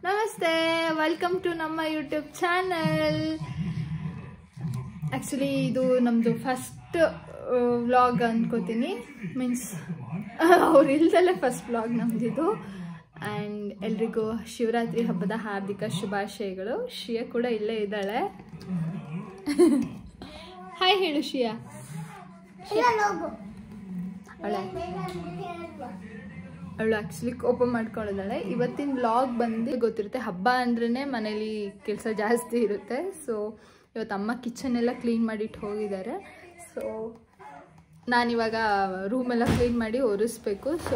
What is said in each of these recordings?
ನಮಸ್ತೆ, welcome to ನಮ್ಮ YouTube channel. Actually ಇದು ನಮ್ಮದು ಫಸ್ಟ್ ವ್ಲಾಗ್ ಅನ್ಕೋತೀನಿ. ಮೀನ್ಸ್ ಅವ್ರು ಇಲ್ದಲ್ಲೇ ಫಸ್ಟ್ ವ್ಲಾಗ್ ನಮ್ಮದಿದು. ಆ್ಯಂಡ್ ಎಲ್ರಿಗೂ ಶಿವರಾತ್ರಿ ಹಬ್ಬದ ಹಾರ್ದಿಕ ಶುಭಾಶಯಗಳು. ಶ್ರಿಯಾ ಕೂಡ ಇಲ್ಲೇ ಇದ್ದಾಳೆ. ಹಾಯ್ ಹೇಳು ಶ್ರಿಯಾ. ಅವಳು ಆ್ಯಕ್ಚುಲಿ ಕೋಪ ಮಾಡ್ಕೊಂಡಿದ್ದಾಳೆ. ಇವತ್ತಿನ ವ್ಲಾಗ್ ಬಂದು ಗೊತ್ತಿರುತ್ತೆ, ಹಬ್ಬ ಅಂದ್ರೇ ಮನೇಲಿ ಕೆಲಸ ಜಾಸ್ತಿ ಇರುತ್ತೆ. ಸೊ ಇವತ್ತು ಅಮ್ಮ ಕಿಚನ್ ಎಲ್ಲ ಕ್ಲೀನ್ ಮಾಡಿಟ್ಟು ಹೋಗಿದ್ದಾರೆ. ಸೊ ನಾನಿವಾಗ ರೂಮೆಲ್ಲ ಕ್ಲೀನ್ ಮಾಡಿ ಒರೆಸ್ಬೇಕು. ಸೊ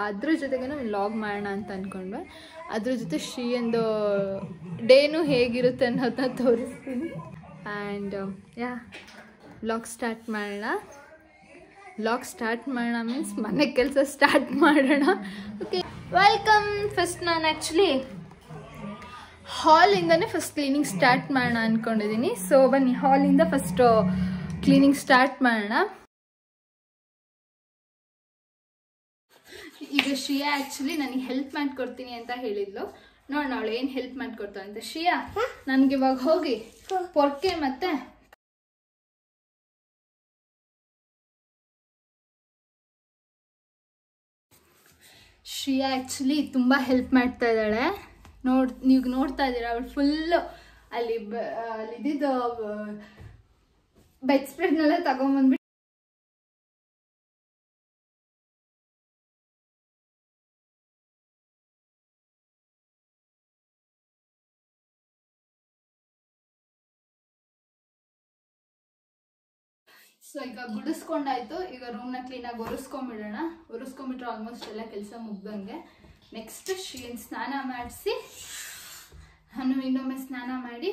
ಅದ್ರ ಜೊತೆಗೆ ವ್ಲಾಗ್ ಮಾಡೋಣ ಅಂತ ಅಂದ್ಕೊಂಡ್ವೆ. ಅದ್ರ ಜೊತೆ ಶ್ರೀಯಂದು ಡೇನು ಹೇಗಿರುತ್ತೆ ಅನ್ನೋದನ್ನ ತೋರಿಸ್ತೀನಿ. ಆ್ಯಂಡ್ ವ್ಲಾಗ್ ಸ್ಟಾರ್ಟ್ ಮಾಡೋಣ ಮೀನ್ಸ್ ಮನೆ ಕೆಲಸ ಸ್ಟಾರ್ಟ್ ಮಾಡೋಣ. Okay, welcome. ಫಸ್ಟ್ ನಾನು ಆ್ಯಕ್ಚುಲಿ ಹಾಲಿಂದನೇ ಫಸ್ಟ್ ಕ್ಲೀನಿಂಗ್ ಸ್ಟಾರ್ಟ್ ಮಾಡೋಣ ಅಂದ್ಕೊಂಡಿದ್ದೀನಿ. ಸೊ ಬನ್ನಿ, ಹಾಲಿಂದ ಫಸ್ಟ್ ಕ್ಲೀನಿಂಗ್ ಸ್ಟಾರ್ಟ್ ಮಾಡೋಣ. ಈಗ ಶ್ರಿಯಾ ಆ್ಯಕ್ಚುಲಿ ನನಗೆ ಹೆಲ್ಪ್ ಮಾಡ್ಕೊಡ್ತೀನಿ ಅಂತ ಹೇಳಿದ್ಲು. ನೋಡೋಣ ಅವಳು ಏನು ಹೆಲ್ಪ್ ಮಾಡ್ಕೊಡ್ತಾಳೆ ಅಂತ. ಶ್ರಿಯಾ, ನನಗೆ ಇವಾಗ ಹೋಗಿ ಪೊರ್ಕೆ ಮತ್ತೆ ಶ್ರಿಯಾ ಆ್ಯಕ್ಚುಲಿ ತುಂಬ ಹೆಲ್ಪ್ ಮಾಡ್ತಾ ಇದ್ದಾಳೆ. ನೀವು ನೋಡ್ತಾ ಇದ್ದೀರಾ, ಅವಳು ಫುಲ್ಲು ಅಲ್ಲಿ ಇದ್ದಿದ್ದು ಬೆಡ್ ಸ್ಪ್ರೆಡ್ನೆಲ್ಲ ತಗೊಂಬಂದ್ಬಿಟ್ಟು ಸೊ ಈಗ ಗುಡಿಸ್ಕೊಂಡಾಯ್ತು. ಈಗ ರೂಮ್ನ ಕ್ಲೀನಾಗಿ ಒರೆಸ್ಕೊಂಡ್ಬಿಡೋಣ. ಒರೆಸ್ಕೊಂಡ್ಬಿಟ್ರೆ ಆಲ್ಮೋಸ್ಟ್ ಎಲ್ಲ ಕೆಲಸ ಮುಗ್ದಂಗೆ. ನೆಕ್ಸ್ಟ್ ಶ್ರೀಯನ್ ಸ್ನಾನ ಮಾಡಿಸಿ ನಾನು ಇನ್ನೊಮ್ಮೆ ಸ್ನಾನ ಮಾಡಿ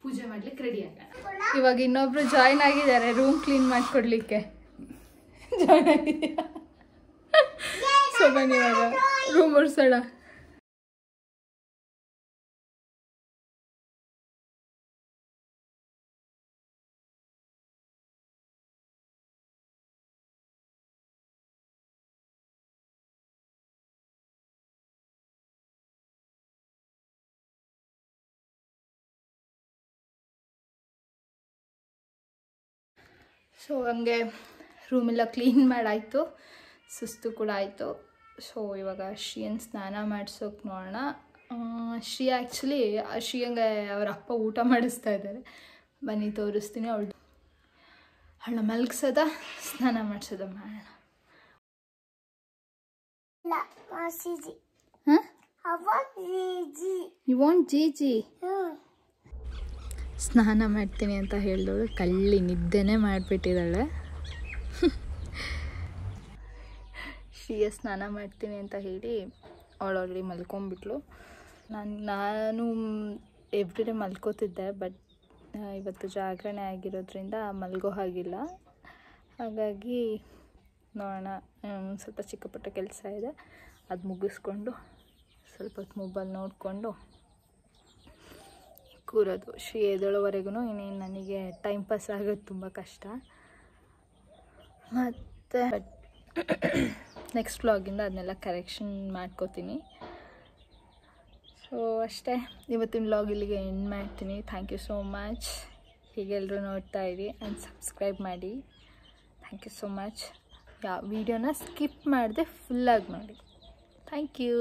ಪೂಜೆ ಮಾಡ್ಲಿಕ್ಕೆ ರೆಡಿ ಆಗೋಣ. ಇವಾಗ ಇನ್ನೊಬ್ರು ಜಾಯ್ನ್ ಆಗಿದ್ದಾರೆ ರೂಮ್ ಕ್ಲೀನ್ ಮಾಡಿಕೊಡ್ಲಿಕ್ಕೆ. ಜಾಯ್ನ್ ಆಗಿದ್ದೀರಾ? ಸೊ ಬನ್ನಿ ಇವಾಗ ರೂಮ್ ಒರೆಸೋಣ. ಸೊ ಹಂಗೆ ರೂಮೆಲ್ಲ ಕ್ಲೀನ್ ಮಾಡಾಯಿತು, ಸುಸ್ತು ಕೂಡ ಆಯಿತು. ಸೊ ಇವಾಗ ಶ್ರೀಯನ್ ಸ್ನಾನ ಮಾಡಿಸೋಕೆ ನೋಡೋಣ. ಶ್ರೀಯಾ ಆ್ಯಕ್ಚುಲಿ ಶ್ರೀಯಂಗೆ ಅವ್ರ ಅಪ್ಪ ಊಟ ಮಾಡಿಸ್ತಾ ಇದ್ದಾರೆ. ಬನ್ನಿ ತೋರಿಸ್ತೀನಿ. ಅವಳ ಮಲಗಿಸೋದ ಸ್ನಾನ ಮಾಡಿಸೋದ ಮಾಡೋಣ. ಯು ವಾಂಟ್ ಜೀಜಿ? ಸ್ನಾನ ಮಾಡ್ತೀನಿ ಅಂತ ಹೇಳಿದವಳು ಕಳ್ಳಿ ನಿದ್ದೆನೇ ಮಾಡಿಬಿಟ್ಟಿದ್ದಾಳೆ. ಶ್ರೀಯ ಸ್ನಾನ ಮಾಡ್ತೀನಿ ಅಂತ ಹೇಳಿ ಅವಳು ಆಲ್ರೆಡಿ ಮಲ್ಕೊಂಡ್ಬಿಟ್ಲು. ನಾನು ಎವ್ರಿಡೇ ಮಲ್ಕೋತಿದ್ದೆ, ಬಟ್ ಇವತ್ತು ಜಾಗರಣೆ ಆಗಿರೋದ್ರಿಂದ ಮಲ್ಗೋ ಹಾಗಿಲ್ಲ. ಹಾಗಾಗಿ ನೋಡೋಣ, ಸ್ವಲ್ಪ ಚಿಕ್ಕಪುಟ್ಟ ಕೆಲಸ ಇದೆ, ಅದು ಮುಗಿಸ್ಕೊಂಡು ಸ್ವಲ್ಪ ಹೊತ್ತು ಮೊಬೈಲ್ ನೋಡಿಕೊಂಡು ಕೂರೋದು. ಶ್ರೀ ಎದ್ದೇಳೋವರೆಗೂ ಇನ್ನೇನು ನನಗೆ ಟೈಮ್ ಪಾಸ್ ಆಗೋದು ತುಂಬ ಕಷ್ಟ. ಮತ್ತು ನೆಕ್ಸ್ಟ್ ವ್ಲಾಗಿಂದ ಅದನ್ನೆಲ್ಲ ಕರೆಕ್ಷನ್ ಮಾಡ್ಕೋತೀನಿ. ಸೊ ಅಷ್ಟೇ, ಇವತ್ತಿನ ವ್ಲಾಗ್ ಇಲ್ಲಿಗೆ ಎಂಡ್ ಮಾಡ್ತೀನಿ. Thank you so much. ಹೀಗೆ ಎಲ್ಲರೂ ನೋಡ್ತಾ ಇರಿ ಆ್ಯಂಡ್ ಸಬ್ಸ್ಕ್ರೈಬ್ ಮಾಡಿ. Thank you so much. ವಿಡಿಯೋನ ಸ್ಕಿಪ್ ಮಾಡದೆ ಫುಲ್ಲಾಗಿ ನೋಡಿ. Thank you.